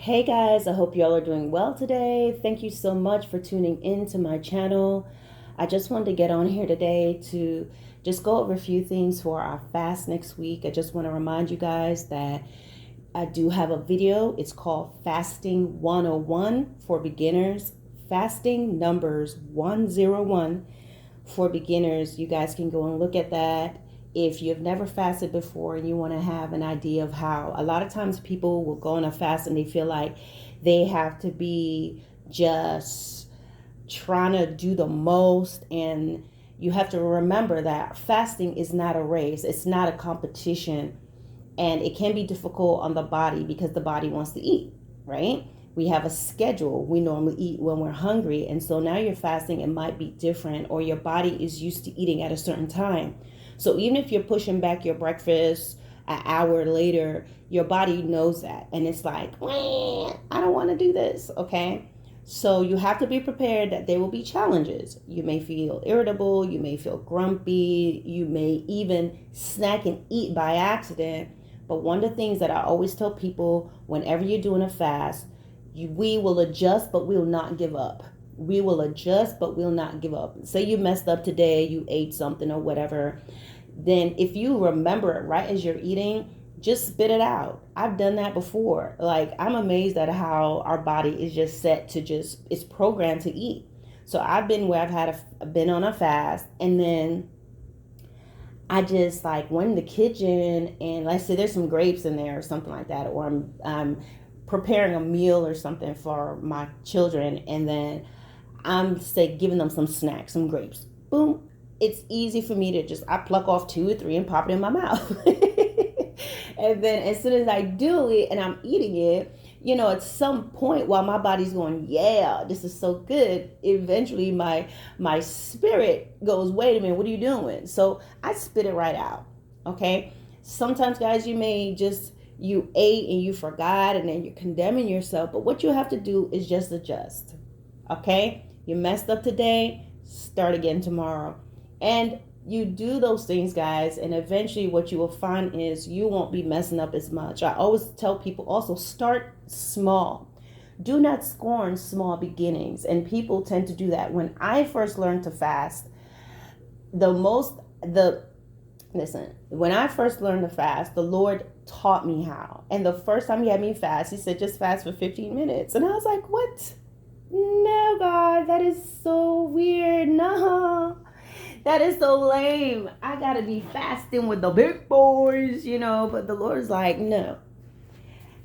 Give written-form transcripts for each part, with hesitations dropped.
Hey guys, I hope y'all are doing well today. Thank you so much for tuning in to my channel. I just wanted to get on here today to just go over a few things for our fast next week. I just want to remind you guys that I do have a video. It's called Fasting 101 for beginners. Fasting numbers 101 for beginners. You guys can go and look at that. If you've never fasted before and you want to have an idea of how, a lot of times people will go on a fast and they feel like they have to be just trying to do the most. And you have to remember that fasting is not a race, it's not a competition. And it can be difficult on the body because the body wants to eat, right? We have a schedule. We normally eat when we're hungry. And so now you're fasting, it might be different, or your body is used to eating at a certain time. So even if you're pushing back your breakfast an hour later, your body knows that. And it's like, I don't want to do this. Okay. So you have to be prepared that there will be challenges. You may feel irritable. You may feel grumpy. You may even snack and eat by accident. But one of the things that I always tell people whenever you're doing a fast, we will adjust, but we'll not give up. We will adjust, but we'll not give up. Say you messed up today, you ate something or whatever. Then if you remember it right as you're eating, just spit it out. I've done that before. Like, I'm amazed at how our body is just set to it's programmed to eat. So I've been where I've been on a fast, and then I just like went in the kitchen and let's say there's some grapes in there or something like that, or I'm preparing a meal or something for my children, and then I'm say giving them some snacks, some grapes. Boom. It's easy for me to just I pluck off two or three and pop it in my mouth. And then as soon as I do it and I'm eating it, at some point while my body's going, yeah, this is so good, eventually my spirit goes, wait a minute, what are you doing? So I spit it right out. Okay. Sometimes, guys, you ate and you forgot and then you're condemning yourself. But what you have to do is just adjust. Okay. You messed up today, start again tomorrow. And you do those things, guys, and eventually what you will find is you won't be messing up as much. I always tell people also, start small. Do not scorn small beginnings. And people tend to do that. When I first learned to fast, when I first learned to fast, the Lord taught me how. And the first time he had me fast, he said, just fast for 15 minutes. And I was like, what? No, God, that is so weird. No, that is so lame. I got to be fasting with the big boys, but the Lord's like, no.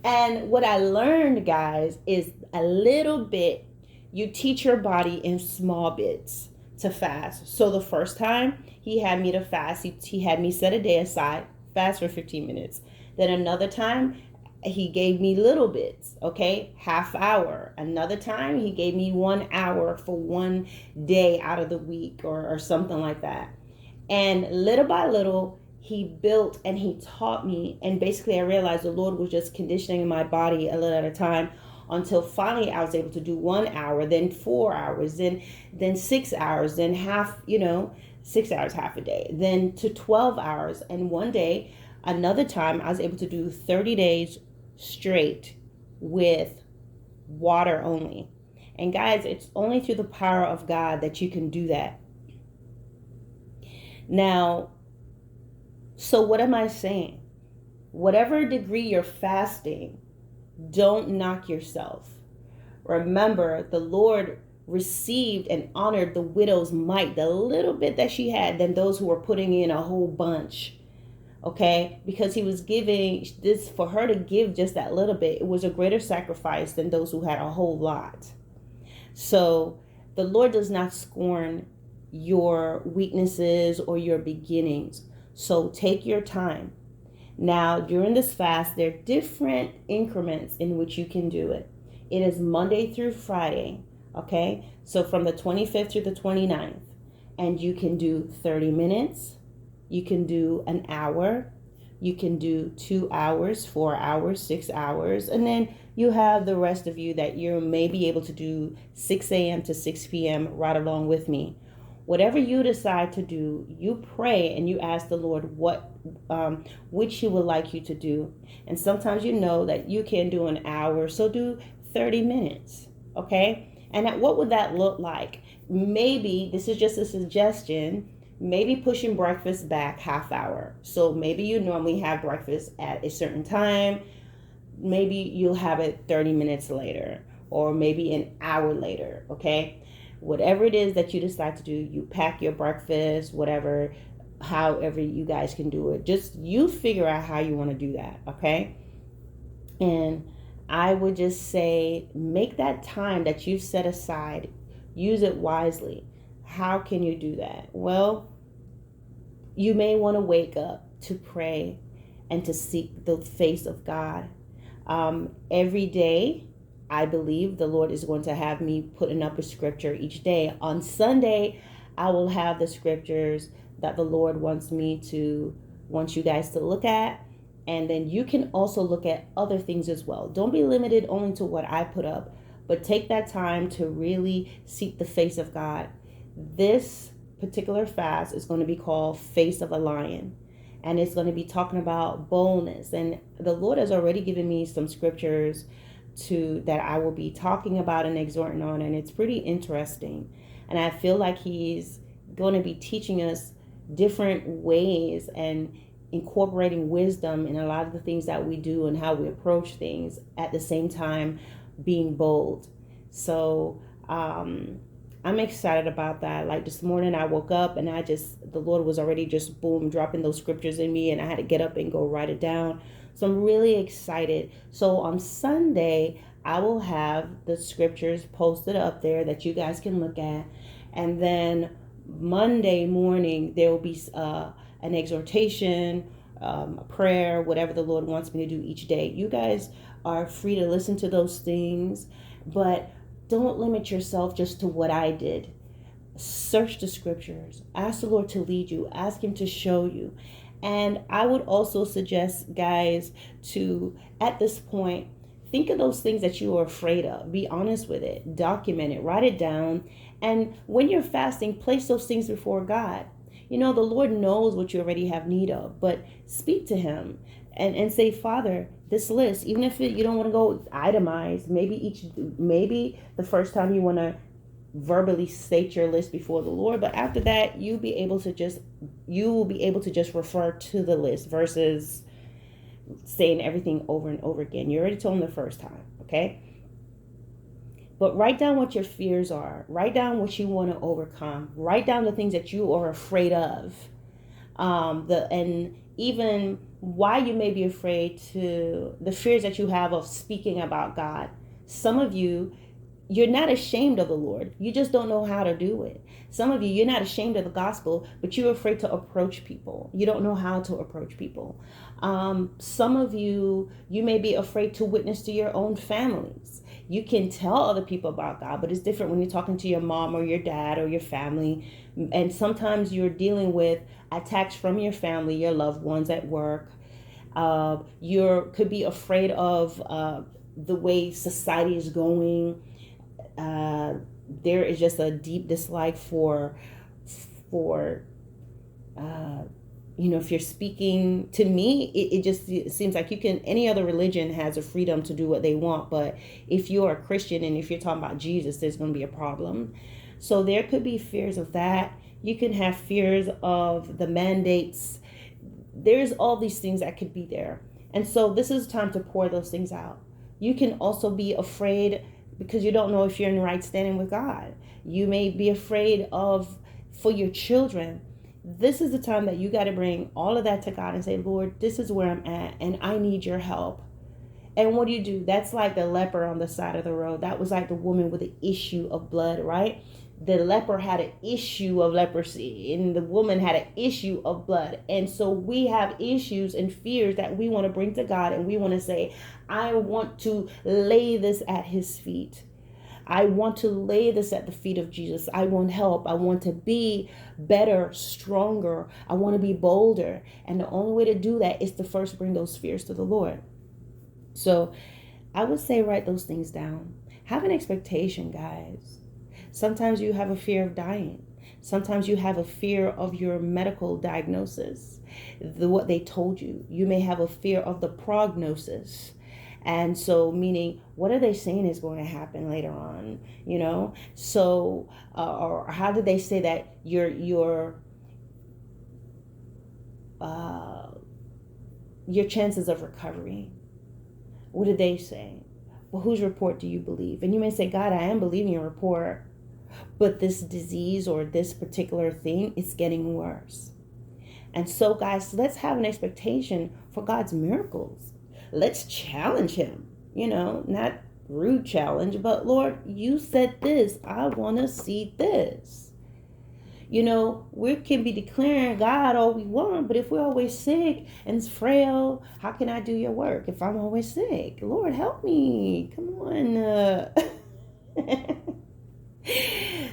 And what I learned, guys, is a little bit, you teach your body in small bits to fast. So the first time he had me to fast, he had me set a day aside, fast for 15 minutes. Then another time, he gave me little bits, okay, half hour. Another time he gave me 1 hour for one day out of the week or something like that. And little by little, he built and he taught me. And basically I realized the Lord was just conditioning my body a little at a time until finally I was able to do 1 hour, then 4 hours, then 6 hours, then 6 hours, half a day, then to 12 hours. And one day, another time, I was able to do 30 days straight with water only. And guys, it's only through the power of God that you can do that. Now, so what am I saying? Whatever degree you're fasting, don't knock yourself. Remember, the Lord received and honored the widow's mite, the little bit that she had, than those who were putting in a whole bunch. Okay, because he was giving this for her to give just that little bit. It was a greater sacrifice than those who had a whole lot. So the Lord does not scorn your weaknesses or your beginnings. So take your time. Now, during this fast, there are different increments in which you can do it. It is Monday through Friday. Okay, so from the 25th to the 29th, and you can do 30 minutes. You can do an hour, you can do 2 hours, 4 hours, 6 hours, and then you have the rest of you that you may be able to do 6 a.m. to 6 p.m. right along with me. whatever you decide to do, you pray and you ask the Lord which He would like you to do. And sometimes you know that you can do an hour, so do 30 minutes, okay? And what would that look like? Maybe, this is just a suggestion, maybe pushing breakfast back half hour. So maybe you normally have breakfast at a certain time. Maybe you'll have it 30 minutes later, or maybe an hour later, okay? Whatever it is that you decide to do, you pack your breakfast, whatever, however you guys can do it. Just you figure out how you want to do that, okay? And I would just say, make that time that you've set aside, use it wisely. How can you do that? Well, you may want to wake up to pray and to seek the face of God. Every day, I believe the Lord is going to have me putting up a scripture each day. On Sunday, I will have the scriptures that the Lord wants you guys to look at. And then you can also look at other things as well. Don't be limited only to what I put up, but take that time to really seek the face of God. This particular fast is going to be called Face of a Lion. And it's going to be talking about boldness. And the Lord has already given me some scriptures that I will be talking about and exhorting on. And it's pretty interesting. And I feel like He's going to be teaching us different ways and incorporating wisdom in a lot of the things that we do and how we approach things, at the same time being bold. So I'm excited about that. Like this morning I woke up and the Lord was already just boom, dropping those scriptures in me, and I had to get up and go write it down. So I'm really excited. So on Sunday, I will have the scriptures posted up there that you guys can look at. And then Monday morning, there will be an exhortation, a prayer, whatever the Lord wants me to do each day. You guys are free to listen to those things, but don't limit yourself just to what I did. Search the scriptures. Ask the Lord to lead you. Ask Him to show you. And I would also suggest, guys, to, at this point, think of those things that you are afraid of. Be honest with it. Document it. Write it down. And when you're fasting, place those things before God. You know, the Lord knows what you already have need of, but speak to Him and say, Father, this list, even if you don't want to go itemize, maybe the first time you want to verbally state your list before the Lord, but after that, you will be able to just refer to the list versus saying everything over and over again. You already told Him the first time, okay? But write down what your fears are. Write down what you want to overcome. Write down the things that you are afraid of. And even why you may be afraid, to the fears that you have of speaking about God. Some of you, you're not ashamed of the Lord. You just don't know how to do it. Some of you, you're not ashamed of the gospel, but you're afraid to approach people. You don't know how to approach people. Some of you, you may be afraid to witness to your own families. You can tell other people about God, but it's different when you're talking to your mom or your dad or your family. And sometimes you're dealing with attacks from your family, your loved ones at work. You could be afraid of the way society is going. There is just a deep dislike for if you're speaking to me, it seems like any other religion has a freedom to do what they want. But if you're a Christian and if you're talking about Jesus, there's going to be a problem. So there could be fears of that. You can have fears of the mandates. There's all these things that could be there. And so this is time to pour those things out. You can also be afraid because you don't know if you're in right standing with God. You may be afraid for your children. This is the time that you got to bring all of that to God and say, Lord, this is where I'm at and I need your help. And what do? That's like the leper on the side of the road. That was like the woman with the issue of blood, right? The leper had an issue of leprosy and the woman had an issue of blood. And so we have issues and fears that we want to bring to God, and we want to say, I want to lay this at his feet. I want to lay this at the feet of Jesus. I want help. I want to be better, stronger. I want to be bolder. And the only way to do that is to first bring those fears to the Lord. So I would say write those things down. Have an expectation, guys. Sometimes you have a fear of dying. Sometimes you have a fear of your medical diagnosis, what they told you. You may have a fear of the prognosis. And so, meaning, what are they saying is going to happen later on? So, or how did they say that uh, your chances of recovery? What did they say? Well, whose report do you believe? And you may say, God, I am believing your report, but this disease or this particular thing is getting worse. And so, guys, let's have an expectation for God's miracles. Let's challenge him, not rude challenge, but Lord, you said this. I want to see this. We can be declaring God all we want, but if we're always sick and frail, how can I do your work if I'm always sick? Lord, help me. Come on.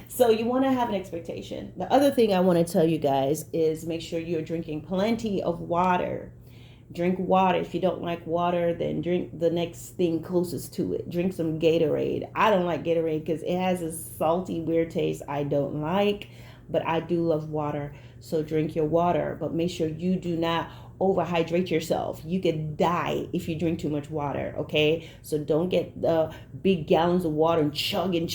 So you want to have an expectation. The other thing I want to tell you guys is make sure you're drinking plenty of water. Drink water. If you don't like water, then drink the next thing closest to it. Drink some Gatorade. I don't like Gatorade because it has a salty, weird taste I don't like, but I do love water. So drink your water, but make sure you do not overhydrate yourself. You could die if you drink too much water, okay? So don't get the big gallons of water and chugging,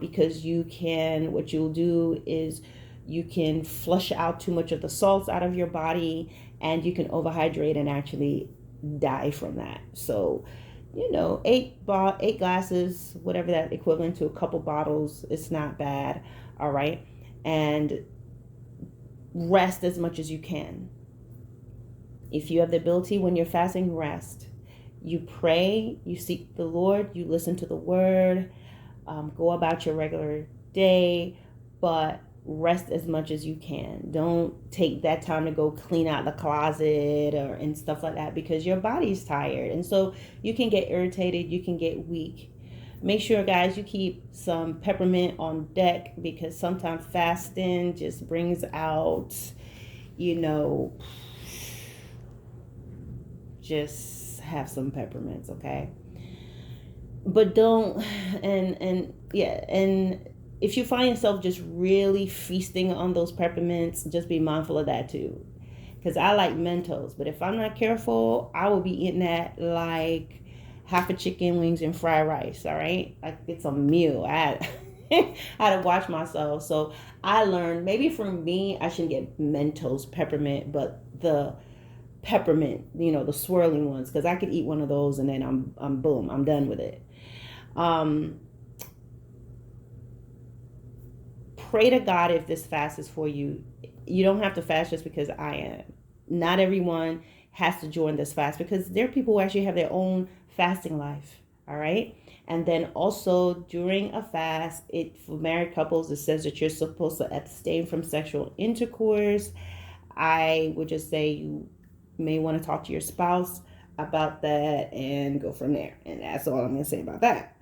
because what you'll do is you can flush out too much of the salts out of your body, and you can overhydrate and actually die from that. So, 8 glasses, whatever that equivalent to a couple bottles, it's not bad, all right? And rest as much as you can. If you have the ability when you're fasting, rest. You pray, you seek the Lord, you listen to the word, go about your regular day, but rest as much as you can. Don't take that time to go clean out the closet and stuff like that, because your body's tired. And so you can get irritated, you can get weak. Make sure, guys, you keep some peppermint on deck, because sometimes fasting just brings out, just have some peppermints, okay? But don't, and if you find yourself just really feasting on those peppermints, just be mindful of that too. Because I like Mentos, but if I'm not careful, I will be eating that like half a chicken wings and fried rice, all right? Like it's a meal. I had to watch myself. So I learned, maybe for me, I shouldn't get Mentos peppermint, but the peppermint, the swirling ones, because I could eat one of those and then I'm done with it. Pray to God if this fast is for you. You don't have to fast just because I am. Not everyone has to join this fast, because there are people who actually have their own fasting life. All right. And then also during a fast, for married couples, it says that you're supposed to abstain from sexual intercourse. I would just say you may want to talk to your spouse about that and go from there. And that's all I'm going to say about that.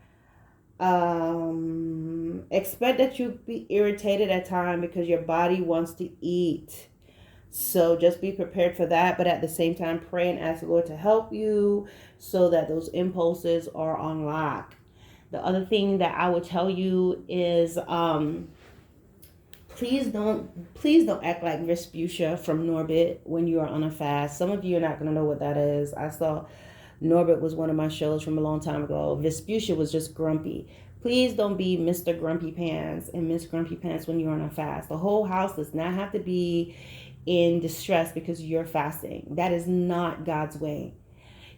Expect that you'll be irritated at times because your body wants to eat. So just be prepared for that, but at the same time, pray and ask the Lord to help you so that those impulses are on lock. The other thing that I would tell you is, please don't act like Vespuccia from Norbit when you are on a fast. Some of you are not going to know what that is. I saw Norbit was one of my shows from a long time ago. Vespuccia was just grumpy. Please don't be Mr. Grumpy Pants and Miss Grumpy Pants when you're on a fast. The whole house does not have to be in distress because you're fasting. That is not God's way.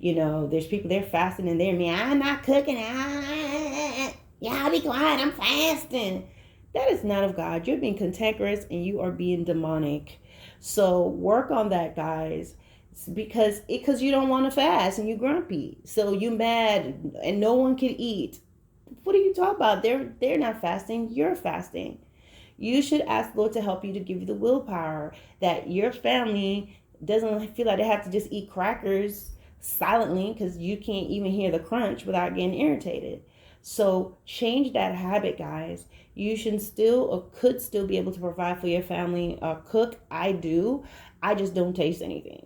There's people, they're fasting and they're me. I'm not cooking. I'll be quiet. I'm fasting. That is not of God. You're being cantankerous and you are being demonic. So work on that, guys. Because you don't want to fast and you're grumpy. So you mad and no one can eat. What are you talking about? They're not fasting. You're fasting. You should ask the Lord to help you, to give you the willpower that your family doesn't feel like they have to just eat crackers silently because you can't even hear the crunch without getting irritated. So change that habit, guys. You should still or could still be able to provide for your family. Cook, I do. I just don't taste anything.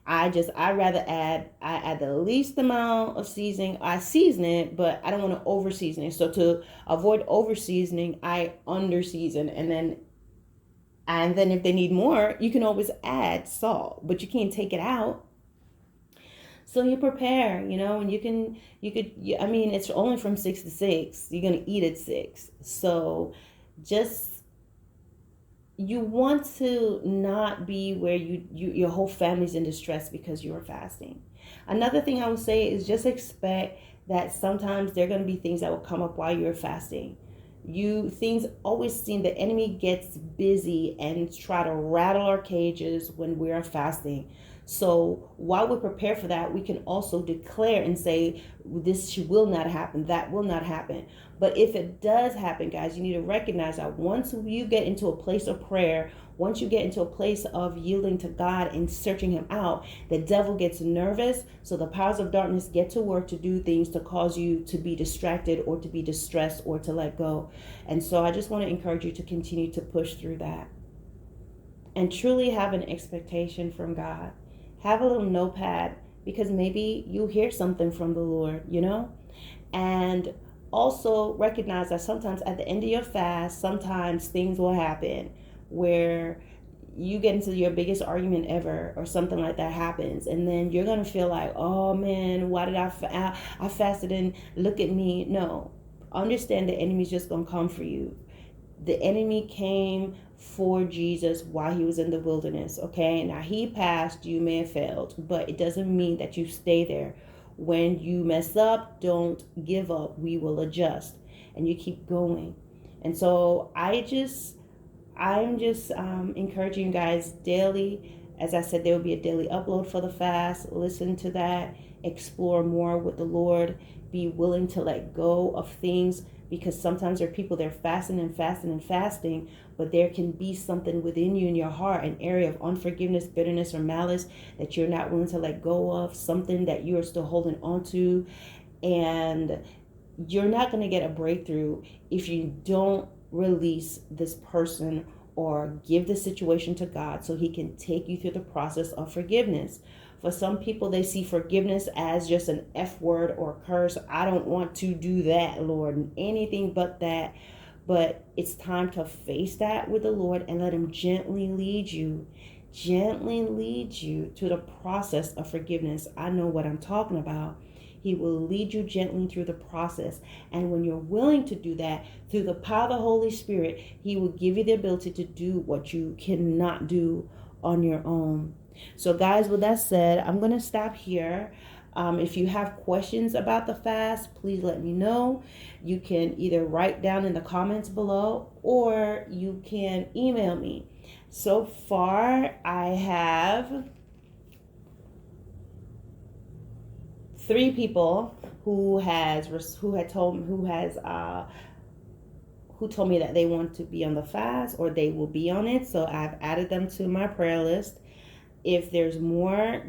I add the least amount of seasoning. I season it, but I don't want to over season it. So to avoid over seasoning, I under season, and then if they need more, you can always add salt, but you can't take it out. So you prepare, and I mean, it's only from 6 to 6. You're gonna eat at 6, so just you want to not be where your whole family's in distress because you're fasting. Another thing I would say is just expect that sometimes there are going to be things that will come up while you're fasting. Things always seem the enemy gets busy and try to rattle our cages when we're fasting. So while we prepare for that, we can also declare and say, this will not happen, that will not happen. But if it does happen, guys, you need to recognize that once you get into a place of prayer, once you get into a place of yielding to God and searching him out, the devil gets nervous. So the powers of darkness get to work to do things to cause you to be distracted or to be distressed or to let go. And so I just want to encourage you to continue to push through that and truly have an expectation from God. Have a little notepad, because maybe you hear something from the Lord, and also recognize that sometimes at the end of your fast, sometimes things will happen where you get into your biggest argument ever or something like that happens, and then you're going to feel like, oh man, why did I fasted and look at me. No, understand the enemy's just going to come for you. The enemy came for Jesus while he was in the wilderness. Okay, now he passed, you may have failed, but it doesn't mean that you stay there. When you mess up, don't give up. We will adjust, and you keep going. And so I'm just encouraging you guys daily. As I said, there will be a daily upload for the fast. Listen to that. Explore more with the Lord. Be willing to let go of things, because sometimes there are people, they're fasting and fasting and fasting, but there can be something within you in your heart, an area of unforgiveness, bitterness, or malice that you're not willing to let go of, something that you are still holding on to. And you're not going to get a breakthrough if you don't release this person or give the situation to God so he can take you through the process of forgiveness. For some people, they see forgiveness as just an F word or curse. I don't want to do that, Lord, anything but that. But it's time to face that with the Lord and let him gently lead you to the process of forgiveness. I know what I'm talking about. He will lead you gently through the process. And when you're willing to do that, through the power of the Holy Spirit, he will give you the ability to do what you cannot do on your own. So guys, with that said, I'm going to stop here. If you have questions about the fast, please let me know. You can either write down in the comments below or you can email me. So far, I have 3 people who told me that they want to be on the fast or they will be on it. So I've added them to my prayer list. If there's more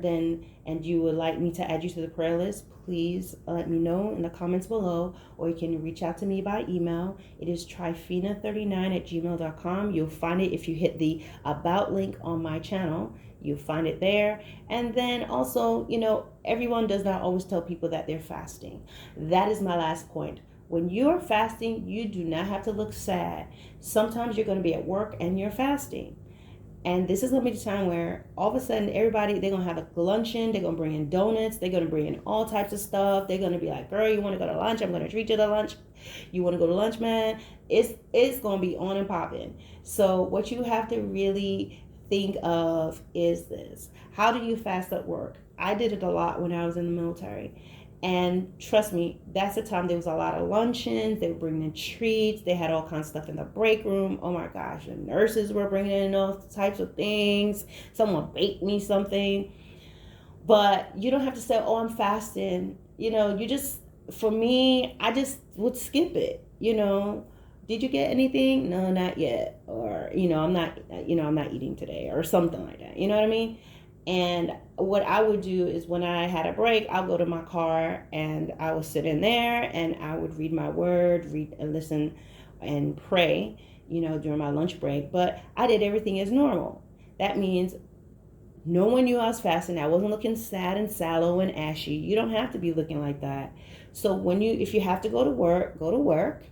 and you would like me to add you to the prayer list, please let me know in the comments below, or you can reach out to me by email. It is trifina39@gmail.com. You'll find it if you hit the about link on my channel. You'll find it there. And then also, everyone does not always tell people that they're fasting. That is my last point. When you're fasting, you do not have to look sad. Sometimes you're going to be at work and you're fasting. And this is going to be the time where all of a sudden everybody, they're going to have a luncheon. They're going to bring in donuts. They're going to bring in all types of stuff. They're going to be like, girl, you want to go to lunch? I'm going to treat you to lunch. You want to go to lunch, man? It's going to be on and popping. So what you have to really think of is this. How do you fast at work? I did it a lot when I was in the military. And trust me, that's the time there was a lot of luncheons. They were bringing in treats. They had all kinds of stuff in the break room. Oh my gosh, the nurses were bringing in all types of things. Someone baked me something. But you don't have to say, oh, I'm fasting. For me, I just would skip it. Did you get anything? No, not yet. Or, I'm not eating today or something like that. You know what I mean? And what I would do is when I had a break, I'll go to my car and I would sit in there and I would read my word, read and listen and pray, during my lunch break. But I did everything as normal. That means No one knew I was fasting. I wasn't looking sad and sallow and ashy. You don't have to be looking like that. So if you have to go to work, go to work.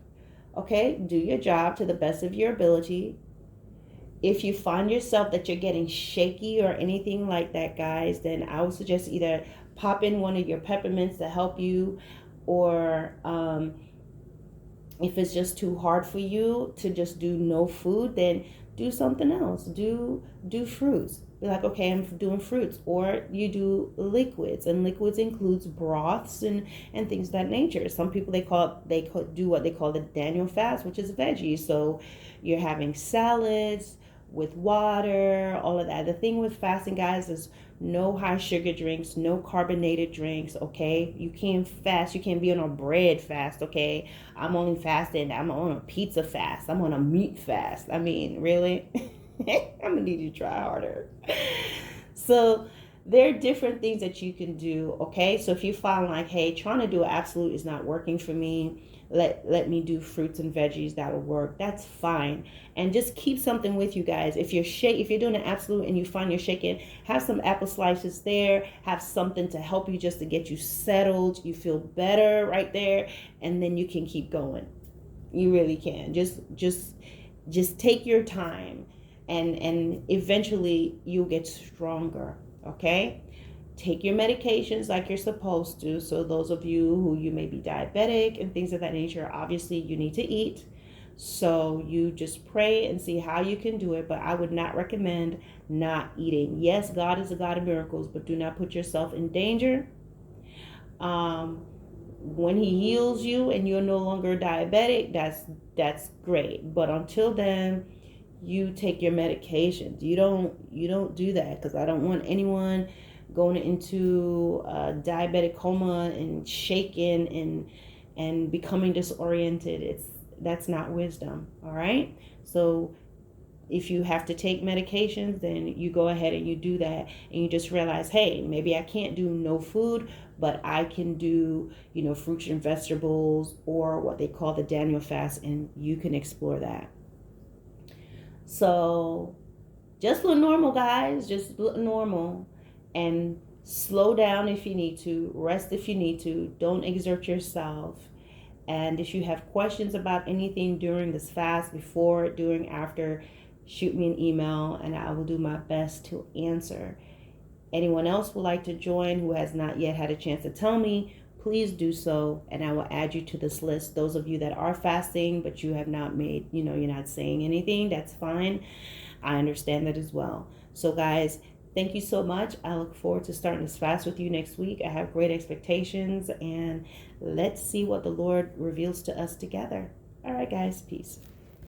Okay, do your job to the best of your ability. If you find yourself that you're getting shaky or anything like that, guys, then I would suggest either pop in one of your peppermints to help you, or if it's just too hard for you to just do no food, then do something else. Do fruits. Be like, okay, I'm doing fruits. Or you do liquids, and liquids includes broths and things of that nature. Some people they do what they call the Daniel fast, which is veggies. So you're having salads with water, all of that. The thing with fasting, guys, is no high sugar drinks, no carbonated drinks, okay? You can't fast. You can't be on a bread fast, okay? I'm only fasting. I'm on a pizza fast. I'm on a meat fast. I mean, really? I'm gonna need you to try harder. So there are different things that you can do, okay? So if you find like, hey, trying to do an absolute is not working for me, let me do fruits and veggies, that'll work. That's fine. And just keep something with you, guys. If you're doing an absolute and you find you're shaking, have some apple slices there, have something to help you just to get you settled, you feel better right there, and then you can keep going. You really can. Just take your time, and eventually you'll get stronger, okay? Take your medications like you're supposed to. So those of you who you may be diabetic and things of that nature, obviously you need to eat. So you just pray and see how you can do it. But I would not recommend not eating. Yes, God is a God of miracles, but do not put yourself in danger. When he heals you and you're no longer diabetic, that's great. But until then, you take your medications. You don't do that, because I don't want anyone going into a diabetic coma and shaking and becoming disoriented. That's not wisdom. All right. So if you have to take medications, then you go ahead and you do that, and you just realize, hey, maybe I can't do no food, but I can do, fruits and vegetables, or what they call the Daniel fast, and you can explore that. So just look normal, guys. Just look normal, and slow down if you need to. Rest if you need to. Don't exert yourself. And if you have questions about anything during this fast, before, during, after, shoot me an email and I will do my best to answer. Anyone else would like to join who has not yet had a chance to tell me, please do so, and I will add you to this list. Those of you that are fasting but you have not made, you're not saying anything, that's fine. I understand that as well. So guys, thank you so much. I look forward to starting this fast with you next week. I have great expectations, and let's see what the Lord reveals to us together. All right, guys, peace.